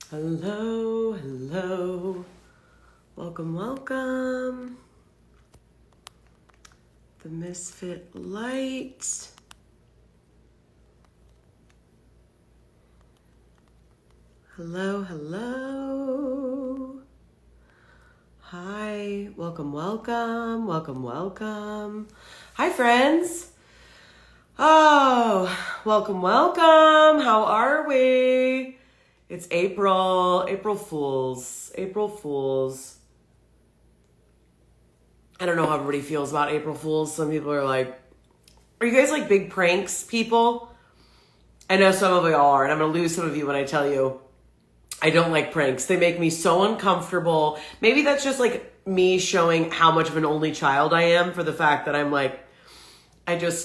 Hello, hello. Welcome, welcome. The MISFIT light. Hello, hello. Hi, welcome, welcome, welcome, welcome. Hi, friends. Oh, welcome, welcome. How are we? It's April Fools. I don't know how everybody feels about April Fools. Some people are like, are you guys like big pranks people? I know some of you are, and I'm going to lose some of you when I tell you I don't like pranks. They make me so uncomfortable. Maybe that's just like me showing how much of an only child I am for the fact that I'm like,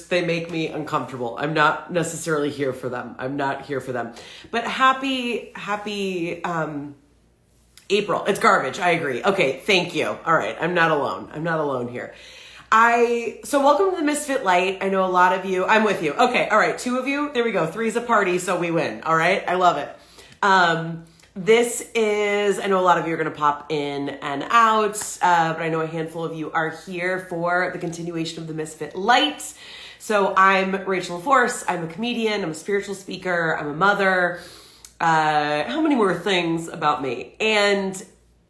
they make me uncomfortable. I'm not necessarily here for them. I'm not here for them. But happy April. It's garbage. I agree. Okay, thank you. All right, I'm not alone. I'm not alone here. So welcome to the MISFIT Light. I know a lot of you. I'm with you. Okay, all right, 2 of you. There we go. 3's a party, so we win. All right, I love it. I know a lot of you are going to pop in and out, but I know a handful of you are here for the continuation of the MISFIT Light. So I'm Rachel Force. I'm a comedian. I'm a spiritual speaker. I'm a mother. How many more things about me? And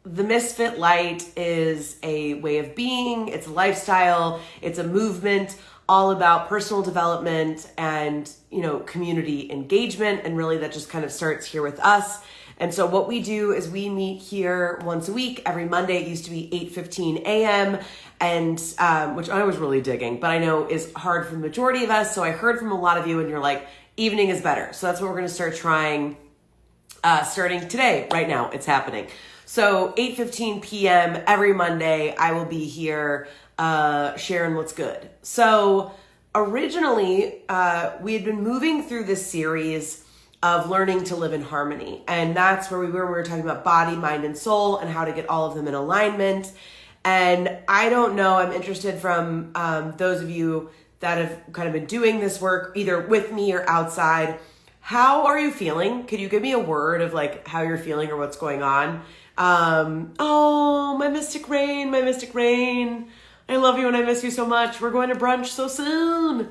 the MISFIT Light is a way of being. It's a lifestyle. It's a movement all about personal development and, community engagement. And really that just kind of starts here with us. And so what we do is we meet here once a week. Every Monday, it used to be 8:15 a.m., and which I was really digging, but I know is hard for the majority of us. So I heard from a lot of you, and you're like, evening is better. So that's what we're going to start trying starting today. Right now, it's happening. So 8:15 p.m. every Monday, I will be here sharing what's good. So originally, we had been moving through this series of learning to live in harmony. And that's where we were talking about body, mind, and soul and how to get all of them in alignment. And I don't know, I'm interested from those of you that have kind of been doing this work either with me or outside. How are you feeling? Could you give me a word of like how you're feeling or what's going on? Oh, my Mystic Rain. I love you and I miss you so much. We're going to brunch so soon,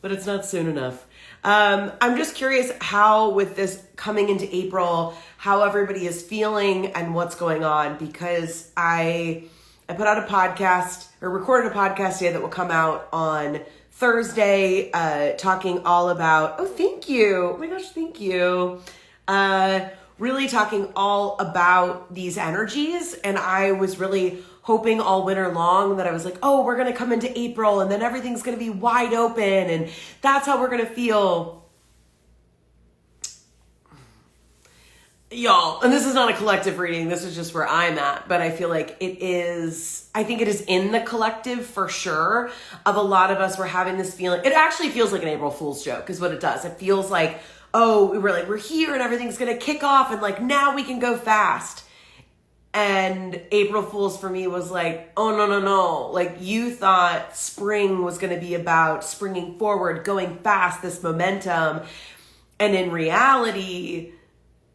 but it's not soon enough. I'm just curious how, with this coming into April, how everybody is feeling and what's going on, because I put out a podcast or recorded a podcast today that will come out on Thursday, talking all about, oh, thank you. Oh my gosh, thank you. Really talking all about these energies. And I was really hoping all winter long that I was like, oh, we're going to come into April and then everything's going to be wide open and that's how we're going to feel. Y'all, and this is not a collective reading. This is just where I'm at, but I feel like I think it is in the collective for sure of a lot of us. We're having this feeling. It actually feels like an April Fool's joke is what it does. It feels like, oh, we're here and everything's going to kick off and like now we can go fast. And April Fool's for me was like, oh, no. Like you thought spring was going to be about springing forward, going fast, this momentum. And in reality,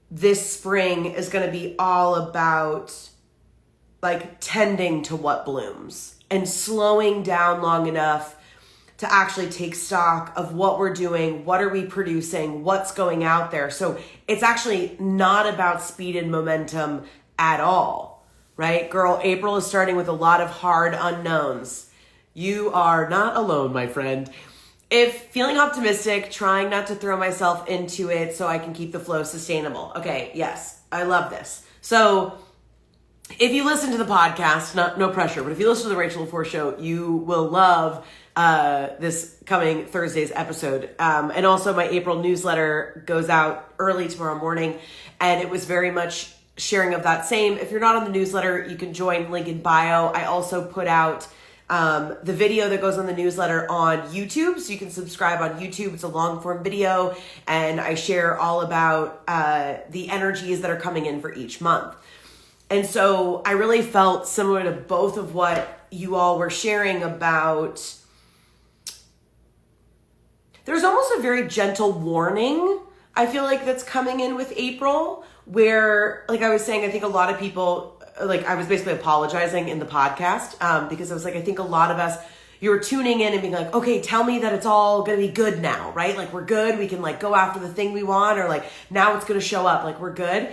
this spring is going to be all about like tending to what blooms and slowing down long enough to actually take stock of what we're doing, what are we producing, what's going out there. So it's actually not about speed and momentum at all, right? Girl, April is starting with a lot of hard unknowns. You are not alone, my friend. If feeling optimistic, trying not to throw myself into it so I can keep the flow sustainable. Okay, yes, I love this. So if you listen to the podcast, no pressure, but if you listen to the Rachel Force Show, you will love this coming Thursday's episode. And also my April newsletter goes out early tomorrow morning, and it was very much sharing of that same. If you're not on the newsletter, you can join, link in bio. I also put out the video that goes on the newsletter on YouTube, so you can subscribe on YouTube. It's a long form video, and I share all about the energies that are coming in for each month. And so I really felt similar to both of what you all were sharing about. There's almost a very gentle warning, I feel like, that's coming in with April, where, like I was saying, I think a lot of people, like I was basically apologizing in the podcast because I was like, I think a lot of us, you were tuning in and being like, okay, tell me that it's all going to be good now, right? Like we're good. We can like go after the thing we want, or like now it's going to show up. Like we're good.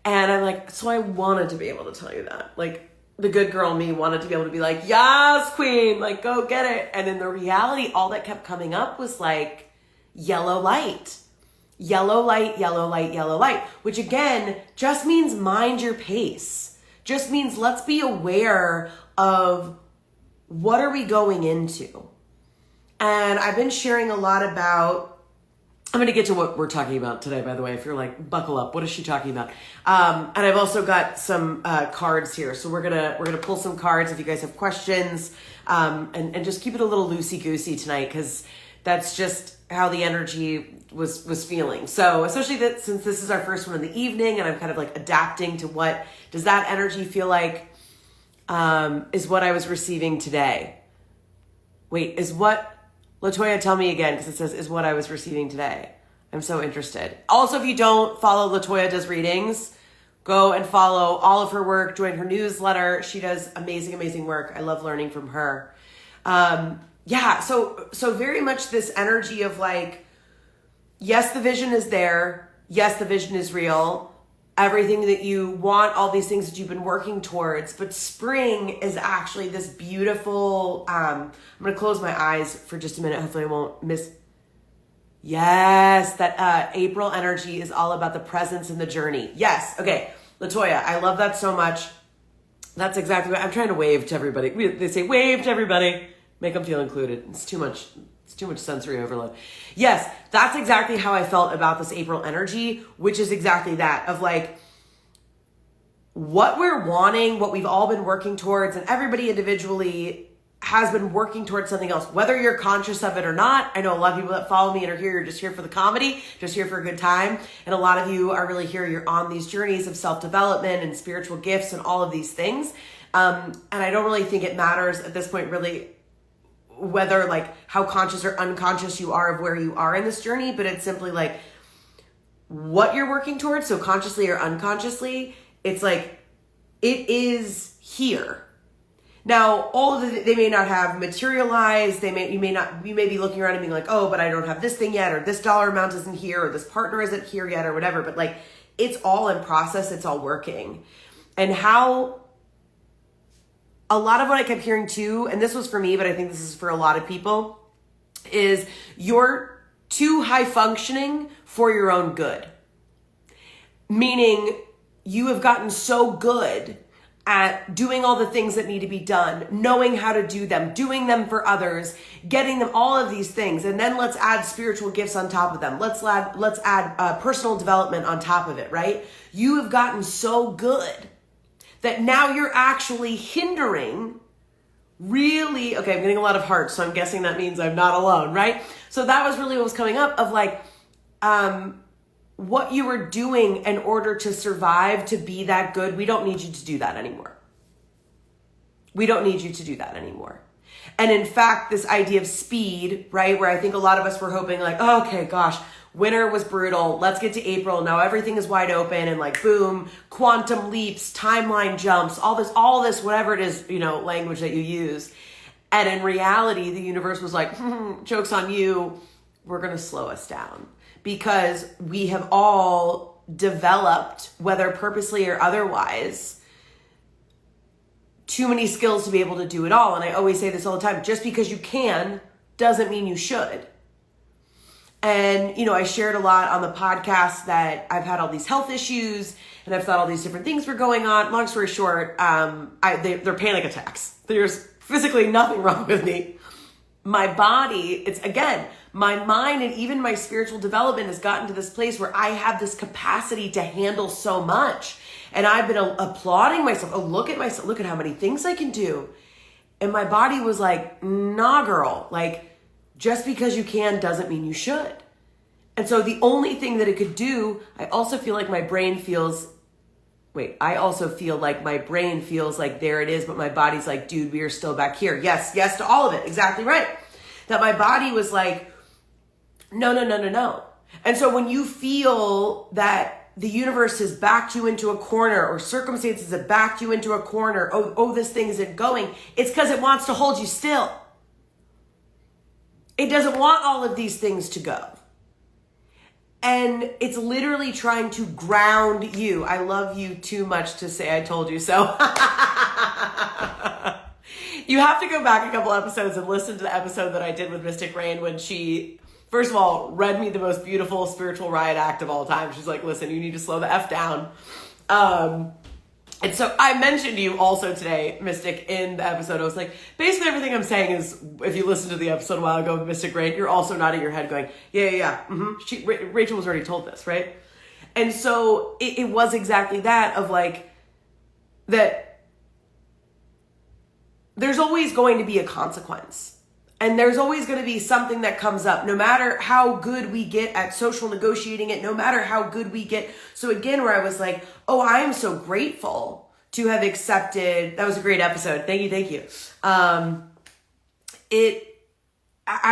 And I'm like, so I wanted to be able to tell you that. Like the good girl me wanted to be able to be like, yes, queen, like go get it. And in the reality, all that kept coming up was like yellow light, yellow light, yellow light, yellow light, which again, just means mind your pace. Just means let's be aware of what are we going into. And I've been sharing a lot about, I'm going to get to what we're talking about today, by the way, if you're like, buckle up, what is she talking about? And I've also got some cards here. So we're going to pull some cards if you guys have questions, and just keep it a little loosey-goosey tonight, because that's just how the energy was feeling. So especially that since this is our first one in the evening and I'm kind of like adapting to what does that energy feel like, is what I was receiving today. Wait, is what... Latoya, tell me again, because it says, is what I was receiving today. I'm so interested. Also, if you don't follow Latoya Does Readings, go and follow all of her work, join her newsletter. She does amazing, amazing work. I love learning from her. Yeah, so very much this energy of like, yes, the vision is there. Yes, the vision is real. Everything that you want, all these things that you've been working towards. But spring is actually this beautiful, I'm going to close my eyes for just a minute. Hopefully I won't miss. Yes, that April energy is all about the presence and the journey. Yes. Okay. Latoya, I love that so much. That's exactly what I'm trying to wave to everybody. They say wave to everybody, make them feel included. It's too much sensory overload. Yes, that's exactly how I felt about this April energy, which is exactly that of like what we're wanting, what we've all been working towards, and everybody individually has been working towards something else, whether you're conscious of it or not. I know a lot of people that follow me and are here, you're just here for the comedy, just here for a good time. And a lot of you are really here, you're on these journeys of self-development and spiritual gifts and all of these things. And I don't really think it matters at this point, really, whether like how conscious or unconscious you are of where you are in this journey, but it's simply like what you're working towards. So consciously or unconsciously, it's like, it is here. Now, all of they may not have materialized. You may be looking around and being like, oh, but I don't have this thing yet, or this dollar amount isn't here, or this partner isn't here yet, or whatever. But like, it's all in process. It's all working. And how a lot of what I kept hearing too, and this was for me, but I think this is for a lot of people, is you're too high functioning for your own good. Meaning you have gotten so good at doing all the things that need to be done, knowing how to do them, doing them for others, getting them, all of these things. And then let's add spiritual gifts on top of them. Let's add personal development on top of it, right? You have gotten so good that now you're actually hindering really, okay, I'm getting a lot of hearts, so I'm guessing that means I'm not alone, right? So that was really what was coming up of like, what you were doing in order to survive, to be that good. We don't need you to do that anymore. We don't need you to do that anymore. And in fact, this idea of speed, right? Where I think a lot of us were hoping like, oh, okay, gosh, winter was brutal. Let's get to April. Now everything is wide open and like, boom, quantum leaps, timeline jumps, all this, whatever it is, language that you use. And in reality, the universe was like, joke's on you. We're going to slow us down because we have all developed, whether purposely or otherwise, too many skills to be able to do it all. And I always say this all the time, just because you can doesn't mean you should. And, I shared a lot on the podcast that I've had all these health issues and I've thought all these different things were going on. Long story short, they're panic attacks. There's physically nothing wrong with me. My body, it's again, my mind and even my spiritual development has gotten to this place where I have this capacity to handle so much. And I've been applauding myself. Oh, look at myself. Look at how many things I can do. And my body was like, nah, girl, like, just because you can doesn't mean you should. And so the only thing that it could do, I also feel like my brain feels like there it is, but my body's like, dude, we are still back here. Yes to all of it. Exactly right. That my body was like, no. And so when you feel that the universe has backed you into a corner, or circumstances have backed you into a corner, this thing isn't going, it's because it wants to hold you still. It doesn't want all of these things to go. And it's literally trying to ground you. I love you too much to say I told you so. You have to go back a couple episodes and listen to the episode that I did with Mystic Rain when she, first of all, read me the most beautiful spiritual riot act of all time. She's like, listen, you need to slow the F down. And so I mentioned you also today, Mystic, in the episode. I was like, basically everything I'm saying is, if you listened to the episode a while ago with Mystic Rain, you're also nodding your head going, yeah. Rachel was already told this, right? And so it was exactly that, of like, that there's always going to be a consequence. And there's always going to be something that comes up, no matter how good we get at social negotiating it, no matter how good we get. So again, where I was like, oh, I am so grateful to have accepted. That was a great episode. Thank you. I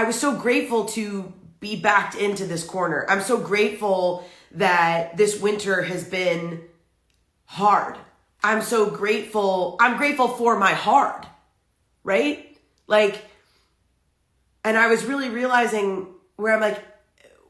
was so grateful to be backed into this corner. I'm so grateful that this winter has been hard. I'm so grateful. I'm grateful for my hard, right? Like, and I was really realizing where I'm like,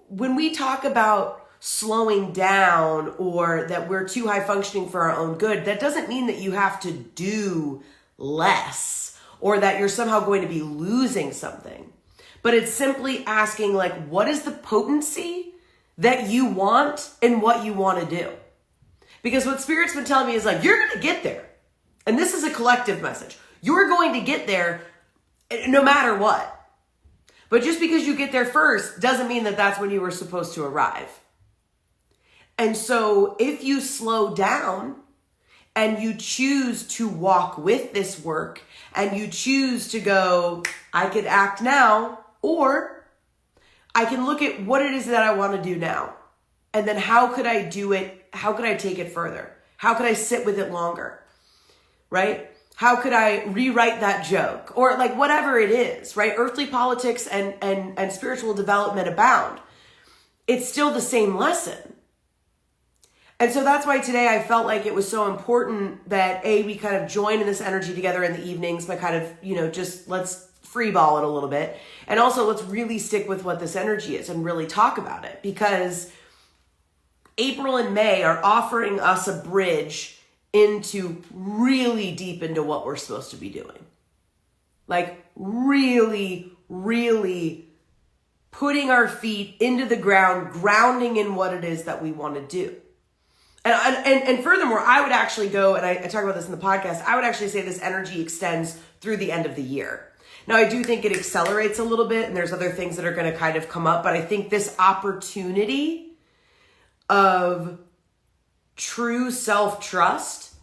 when we talk about slowing down or that we're too high functioning for our own good, that doesn't mean that you have to do less or that you're somehow going to be losing something. But it's simply asking, like, what is the potency that you want and what you want to do? Because what Spirit's been telling me is like, you're going to get there. And this is a collective message. You're going to get there no matter what. But just because you get there first doesn't mean that that's when you were supposed to arrive. And so if you slow down and you choose to walk with this work and you choose to go, I could act now, or I can look at what it is that I want to do now. And then how could I do it? How could I take it further? How could I sit with it longer? Right? How could I rewrite that joke? Or like whatever it is, right? Earthly politics and spiritual development abound. It's still the same lesson. And so that's why today I felt like it was so important that we kind of join in this energy together in the evenings by kind of, just let's freeball it a little bit. And also let's really stick with what this energy is and really talk about it, because April and May are offering us a bridge into really deep into what we're supposed to be doing. Like really, really putting our feet into the ground, grounding in what it is that we want to do. And furthermore, I would actually go, and I talk about this in the podcast, I would actually say this energy extends through the end of the year. Now, I do think it accelerates a little bit, and there's other things that are going to kind of come up, but I think this opportunity of true self-trust,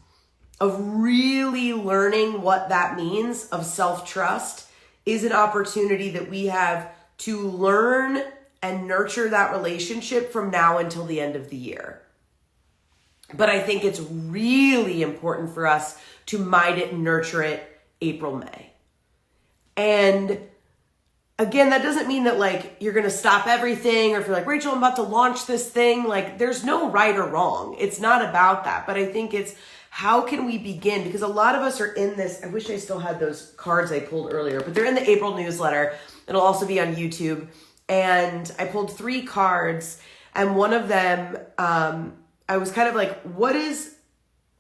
of really learning what that means, of self-trust, is an opportunity that we have to learn and nurture that relationship from now until the end of the year. But I think it's really important for us to mind it and nurture it April, May. And again, that doesn't mean that like you're going to stop everything, or if you're like, Rachel, I'm about to launch this thing, like there's no right or wrong. It's not about that. But I think it's how can we begin? Because a lot of us are in this. I wish I still had those cards I pulled earlier, but they're in the April newsletter. It'll also be on YouTube. And I pulled 3 cards, and one of them, I was kind of like, what is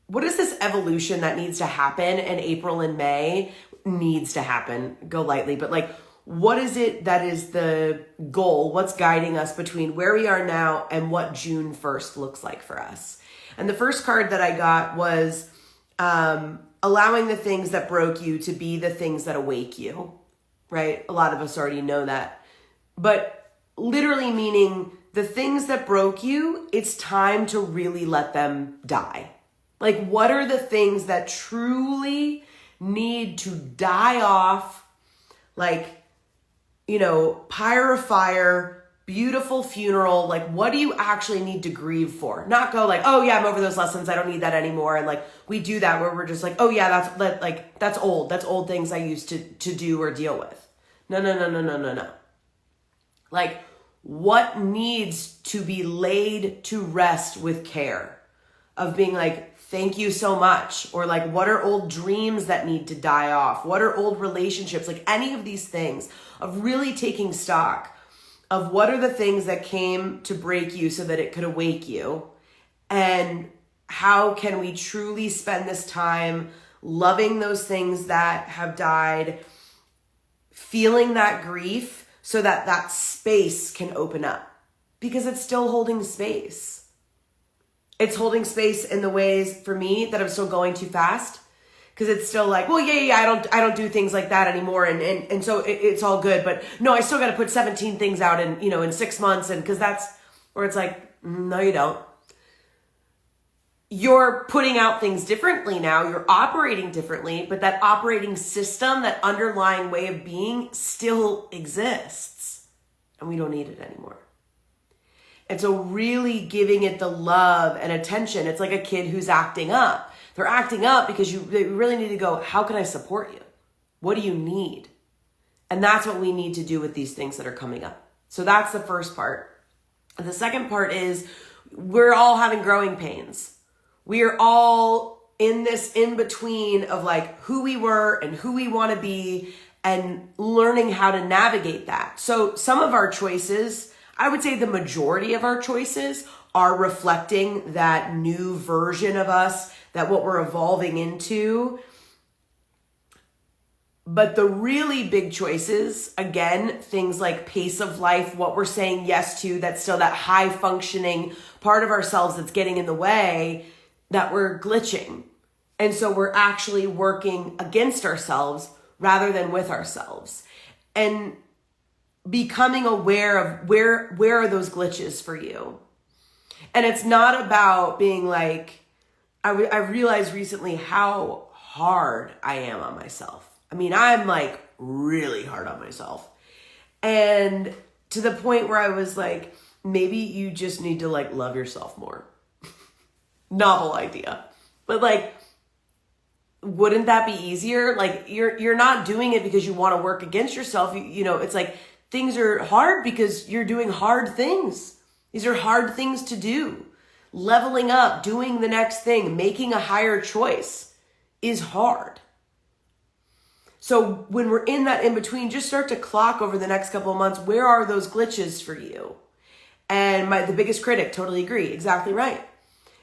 this evolution that needs to happen in April and May? Needs to happen, go lightly, but like, what is it that is the goal? What's guiding us between where we are now and what June 1st looks like for us? And the first card that I got was allowing the things that broke you to be the things that awake you, right? A lot of us already know that. But literally meaning the things that broke you, it's time to really let them die. Like, what are the things that truly need to die off? Like, pyre of fire, beautiful funeral. Like, what do you actually need to grieve for? Not go like, oh yeah, I'm over those lessons, I don't need that anymore. And like, we do that where we're just like, oh yeah, that's old. That's old things I used to do or deal with. No. Like, what needs to be laid to rest with care, of being like, thank you so much. Or like, what are old dreams that need to die off? What are old relationships? Like any of these things, of really taking stock of what are the things that came to break you so that it could awake you. And how can we truly spend this time loving those things that have died, feeling that grief so that that space can open up, because it's still holding space. It's holding space in the ways for me that I'm still going too fast, because it's still like, well, yeah, I don't do things like that anymore. And so it's all good. But no, I still got to put 17 things out in 6 months. And because that's where it's like, no, you don't. You're putting out things differently now. You're operating differently, but that operating system, that underlying way of being still exists, and we don't need it anymore. And so really giving it the love and attention. It's like a kid who's acting up. They're acting up because they really need to go, how can I support you? What do you need? And that's what we need to do with these things that are coming up. So that's the first part. And the second part is we're all having growing pains. We are all in this in between of like who we were and who we want to be, and learning how to navigate that. So some of our choices, I would say the majority of our choices, are reflecting that new version of us, that what we're evolving into. But the really big choices, again, things like pace of life, what we're saying yes to, that's still that high functioning part of ourselves that's getting in the way, that we're glitching. And so we're actually working against ourselves rather than with ourselves. And becoming aware of where are those glitches for you. And it's not about being like, I realized recently how hard I am on myself. I mean, I'm like really hard on myself. And to the point where I was like, maybe you just need to like love yourself more. Novel idea. But like, wouldn't that be easier? Like you're not doing it because you want to work against yourself. You know, it's like things are hard because you're doing hard things. These are hard things to do. Leveling up, doing the next thing, making a higher choice is hard. So when we're in that in between, just start to clock over the next couple of months, where are those glitches for you? And the biggest critic, totally agree, exactly right.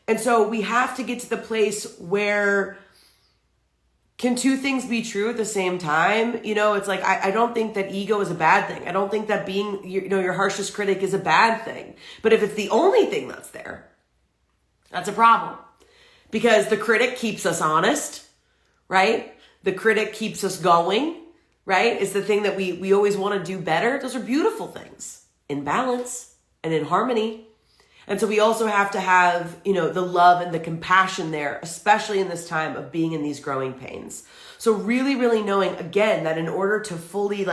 And so we have to get to the place where, can two things be true at the same time? You know, it's like, I don't think that ego is a bad thing. I don't think that being, your harshest critic is a bad thing. But if it's the only thing that's there, that's a problem. Because the critic keeps us honest, right? The critic keeps us going, right? It's the thing that we always want to do better. Those are beautiful things in balance and in harmony. And so we also have to have, the love and the compassion there, especially in this time of being in these growing pains. So really, really knowing, again, that in order to fully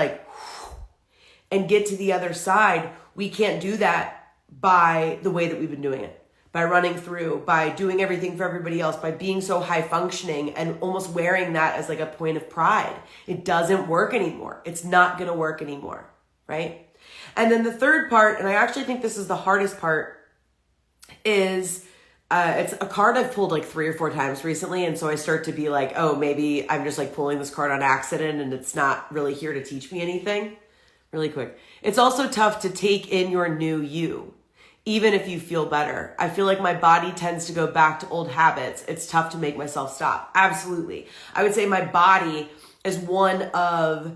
and get to the other side, we can't do that by the way that we've been doing it. By running through, by doing everything for everybody else, by being so high functioning and almost wearing that as like a point of pride. It doesn't work anymore. It's not going to work anymore, right? And then the third part, and I actually think this is the hardest part, is it's a card I've pulled like 3 or 4 times recently. And so I start to be like, oh, maybe I'm just like pulling this card on accident and it's not really here to teach me anything. Really quick. It's also tough to take in your new you, even if you feel better. I feel like my body tends to go back to old habits. It's tough to make myself stop. Absolutely. I would say my body is one of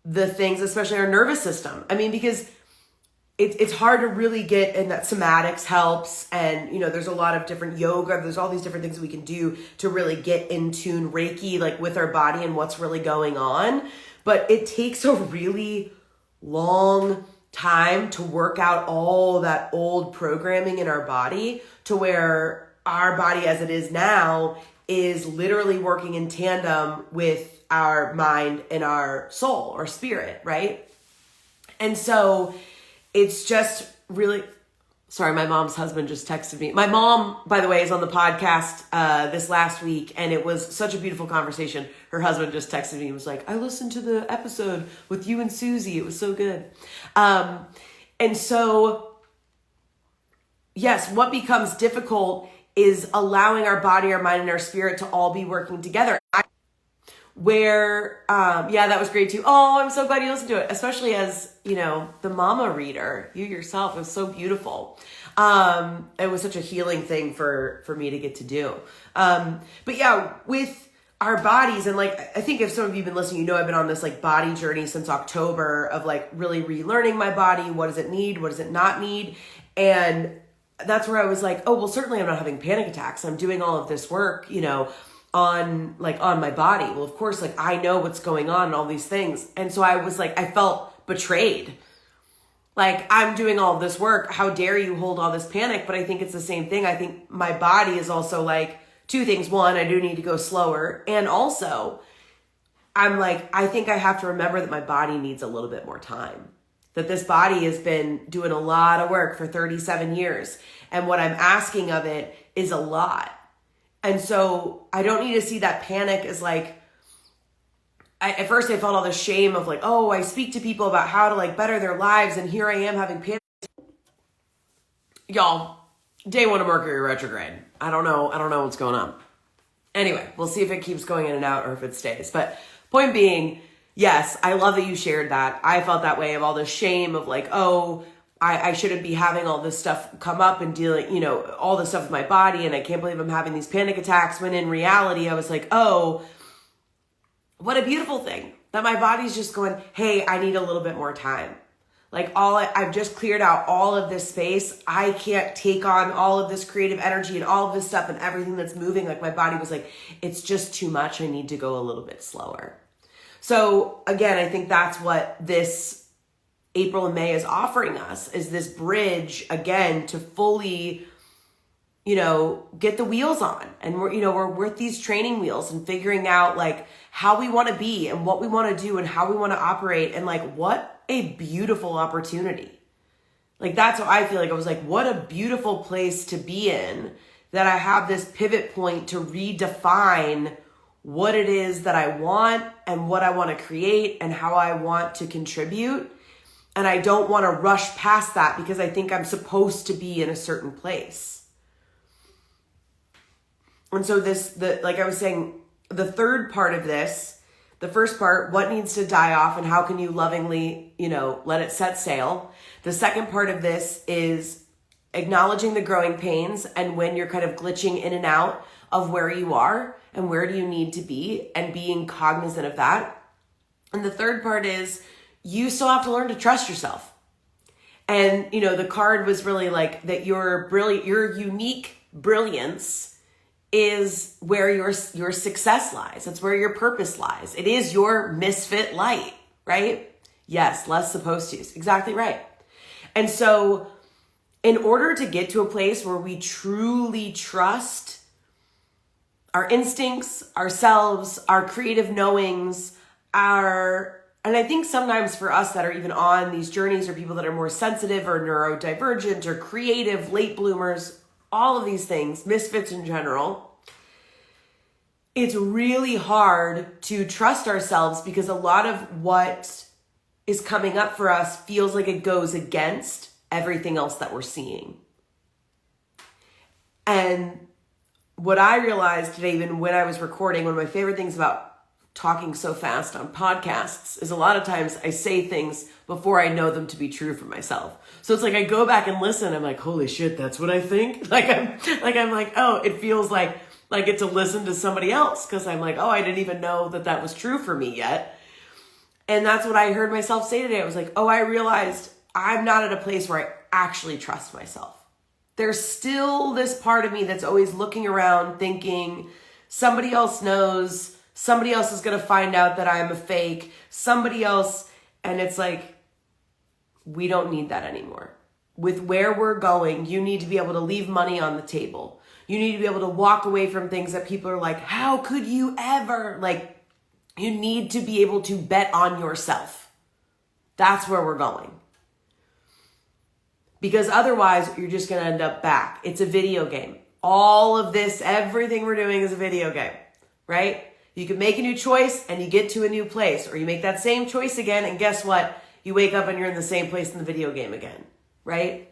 the things, especially our nervous system. I mean, because it's hard to really get, and that somatics helps. And, there's a lot of different yoga. There's all these different things that we can do to really get in tune, Reiki, like with our body and what's really going on. But it takes a really long time to work out all that old programming in our body to where our body as it is now is literally working in tandem with our mind and our soul or spirit, right? And so it's just really, sorry, my mom's husband just texted me. My mom, by the way, is on the podcast this last week, and it was such a beautiful conversation. Her husband just texted me and was like, I listened to the episode with you and Susie. It was so good. And so, yes, what becomes difficult is allowing our body, our mind, and our spirit to all be working together. Yeah, that was great too. Oh, I'm so glad you listened to it, especially as, the mama reader, you yourself. It was so beautiful. It was such a healing thing for me to get to do. But yeah, with our bodies, and I think if some of you have been listening, I've been on this body journey since October of really relearning my body. What does it need? What does it not need? And that's where I was like, oh, well, certainly I'm not having panic attacks. I'm doing all of this work, on my body. Well, of course, I know what's going on and all these things. And so I was I felt betrayed. I'm doing all this work. How dare you hold all this panic? But I think it's the same thing. I think my body is also two things. One, I do need to go slower. And also I'm I think I have to remember that my body needs a little bit more time. That this body has been doing a lot of work for 37 years. And what I'm asking of it is a lot. And so I don't need to see that panic as at first I felt all the shame of oh, I speak to people about how to better their lives. And here I am having panic. Y'all, day 1 of Mercury retrograde. I don't know what's going on. Anyway, we'll see if it keeps going in and out or if it stays. But point being, yes, I love that you shared that. I felt that way of all the shame of oh, I shouldn't be having all this stuff come up and dealing, all this stuff with my body. And I can't believe I'm having these panic attacks, when in reality, I was oh, what a beautiful thing that my body's just going, hey, I need a little bit more time. I've just cleared out all of this space. I can't take on all of this creative energy and all of this stuff and everything that's moving. My body was it's just too much. I need to go a little bit slower. So again, I think that's what this April and May is offering us, is this bridge again to fully, get the wheels on. And we're with these training wheels and figuring out how we want to be and what we want to do and how we want to operate. And what a beautiful opportunity. That's what I feel I was what a beautiful place to be in, that I have this pivot point to redefine what it is that I want and what I want to create and how I want to contribute. And I don't want to rush past that because I think I'm supposed to be in a certain place. And so like I was saying, the third part of this, the first part, what needs to die off and how can you lovingly, let it set sail. The second part of this is acknowledging the growing pains and when you're kind of glitching in and out of where you are and where do you need to be and being cognizant of that. And the third part is you still have to learn to trust yourself. And, the card was really that your unique brilliance is where your success lies. That's where your purpose lies. It is your misfit light, right? Yes, less supposed to. Exactly right. And so in order to get to a place where we truly trust our instincts, ourselves, our creative knowings, and I think sometimes for us that are even on these journeys or people that are more sensitive or neurodivergent or creative, late bloomers, all of these things, misfits in general, it's really hard to trust ourselves because a lot of what is coming up for us feels like it goes against everything else that we're seeing. And what I realized today, even when I was recording, one of my favorite things about talking so fast on podcasts is a lot of times I say things before I know them to be true for myself. So it's I go back and listen. I'm holy shit, that's what I think. I'm oh, it feels like I get to listen to somebody else because I'm oh, I didn't even know that was true for me yet. And that's what I heard myself say today. I was oh, I realized I'm not at a place where I actually trust myself. There's still this part of me that's always looking around thinking somebody else knows. Somebody else is going to find out that I'm a fake. Somebody else. And it's we don't need that anymore. With where we're going, you need to be able to leave money on the table. You need to be able to walk away from things that people are how could you ever? You need to be able to bet on yourself. That's where we're going. Because otherwise, you're just going to end up back. It's a video game. All of this, everything we're doing is a video game, right? You can make a new choice and you get to a new place, or you make that same choice again and guess what? You wake up and you're in the same place in the video game again, right?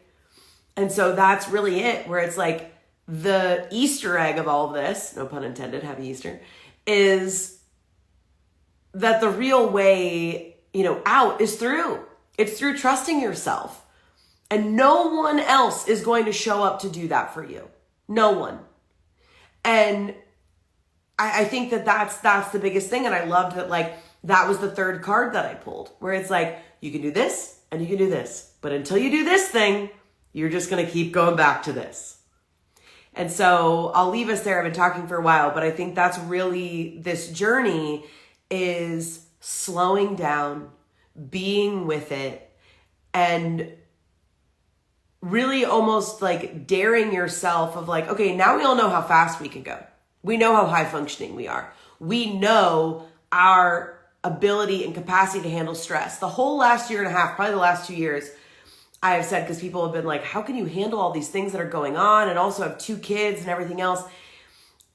And so that's really it, where it's like the Easter egg of all of this, no pun intended, happy Easter, is that the real way, out is through. It's through trusting yourself. And no one else is going to show up to do that for you. No one. And I think that's the biggest thing. And I loved that, like, that was the third card that I pulled, where it's like, you can do this and you can do this. But until you do this thing, you're just going to keep going back to this. And so I'll leave us there. I've been talking for a while, but I think that's really this journey, is slowing down, being with it, and really almost like daring yourself of like, okay, now we all know how fast we can go. We know how high functioning we are. We know our ability and capacity to handle stress. The whole last year and a half, probably the last 2 years, I have said, because people have been like, how can you handle all these things that are going on, and also have 2 kids and everything else?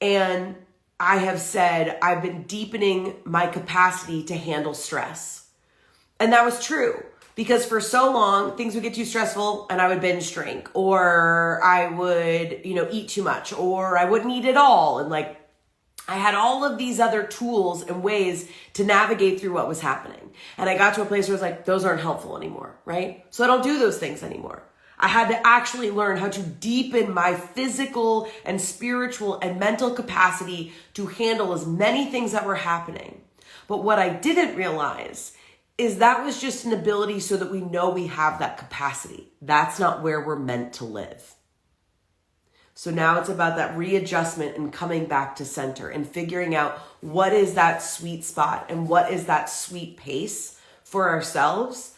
And I have said, I've been deepening my capacity to handle stress. And that was true, because for so long, things would get too stressful and I would binge drink, or I would, eat too much, or I wouldn't eat at all. And like, I had all of these other tools and ways to navigate through what was happening. And I got to a place where I was like, those aren't helpful anymore, right? So I don't do those things anymore. I had to actually learn how to deepen my physical and spiritual and mental capacity to handle as many things that were happening. But what I didn't realize is that was just an ability so that we know we have that capacity. That's not where we're meant to live. So now it's about that readjustment and coming back to center and figuring out what is that sweet spot and what is that sweet pace for ourselves.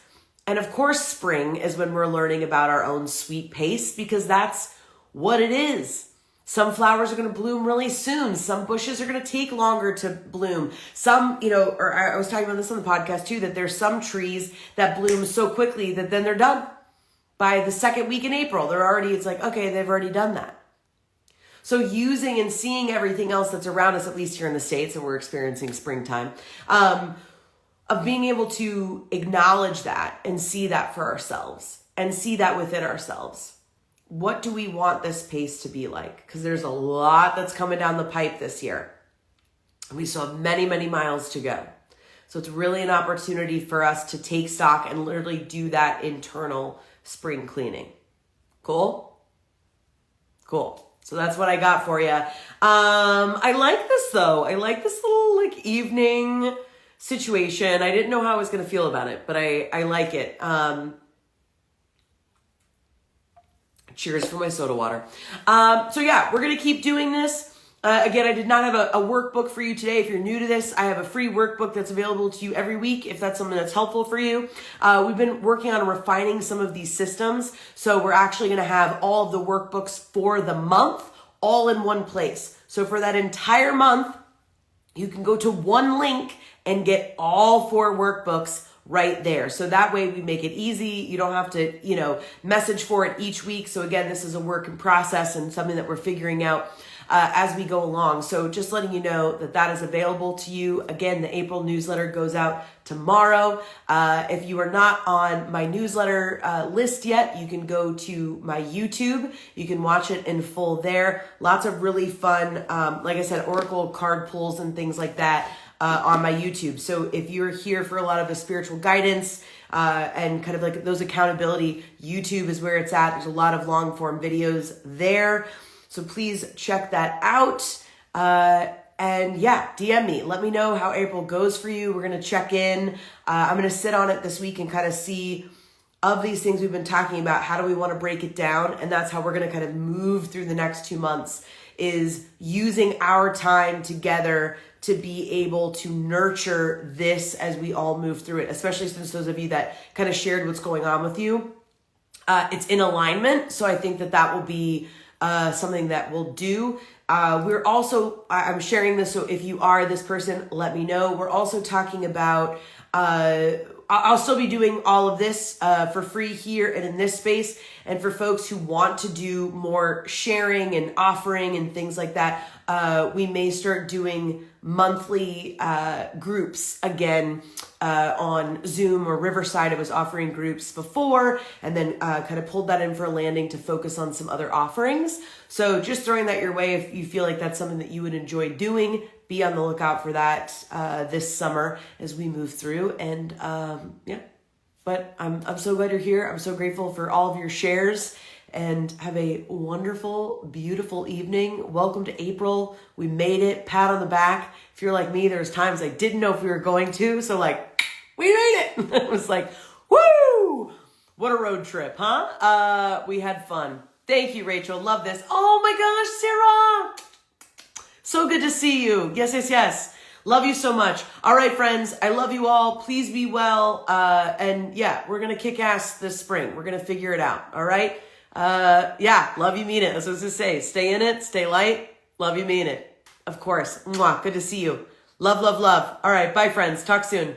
And of course, spring is when we're learning about our own sweet pace, because that's what it is. Some flowers are going to bloom really soon. Some bushes are going to take longer to bloom. Some, or I was talking about this on the podcast too, that there's some trees that bloom so quickly that then they're done. By the second week in April, it's like, okay, they've already done that. So using and seeing everything else that's around us, at least here in the States, and we're experiencing springtime, of being able to acknowledge that and see that for ourselves and see that within ourselves. What do we want this pace to be like? Because there's a lot that's coming down the pipe this year. And we still have many, many miles to go. So it's really an opportunity for us to take stock and literally do that internal spring cleaning. Cool? Cool. So that's what I got for you. I like this though. I like this little evening situation. I didn't know how I was going to feel about it, but I like it. Cheers for my soda water. So yeah, we're going to keep doing this. Again, I did not have a workbook for you today. If you're new to this, I have a free workbook that's available to you every week if that's something that's helpful for you. We've been working on refining some of these systems. So we're actually going to have all of the workbooks for the month all in one place. So for that entire month, you can go to one link and get all 4 workbooks right there. So that way we make it easy. You don't have to, message for it each week. So again, this is a work in process and something that we're figuring out as we go along. So just letting you know that is available to you. Again, the April newsletter goes out tomorrow. If you are not on my newsletter list yet, you can go to my YouTube. You can watch it in full there. Lots of really fun, like I said, Oracle card pulls and things like that on my YouTube. So if you're here for a lot of the spiritual guidance and kind of like those accountability, YouTube is where it's at. There's a lot of long form videos there. So please check that out. And yeah, DM me. Let me know how April goes for you. We're going to check in. I'm going to sit on it this week and kind of see, of these things we've been talking about, how do we want to break it down? And that's how we're going to kind of move through the next 2 months, is using our time together to be able to nurture this as we all move through it, especially since those of you that kind of shared what's going on with you. It's in alignment. So I think that will be something that we'll do. I'm sharing this, so if you are this person, let me know. We're also talking about, I'll still be doing all of this for free here and in this space. And for folks who want to do more sharing and offering and things like that, we may start doing monthly groups again on Zoom or Riverside. I was offering groups before and then kind of pulled that in for a landing to focus on some other offerings. So just throwing that your way if you feel like that's something that you would enjoy doing. Be on the lookout for that this summer as we move through. And yeah, but I'm so glad you're here. I'm so grateful for all of your shares. And have a wonderful, beautiful evening. Welcome to April. We made it. Pat on the back. If you're like me, there's times I didn't know if we were going to. So like, we made it. It was like, woo! What a road trip, huh? We had fun. Thank you, Rachel. Love this. Oh my gosh, Sarah. So good to see you. Yes, yes, yes. Love you so much. All right, friends. I love you all. Please be well. And yeah, we're going to kick ass this spring. We're going to figure it out. All right. Yeah, love you, mean it. That's what I was gonna say. Stay in it, stay light. Love you, mean it. Of course. Mwah. Good to see you. Love, love, love. All right, bye, friends. Talk soon.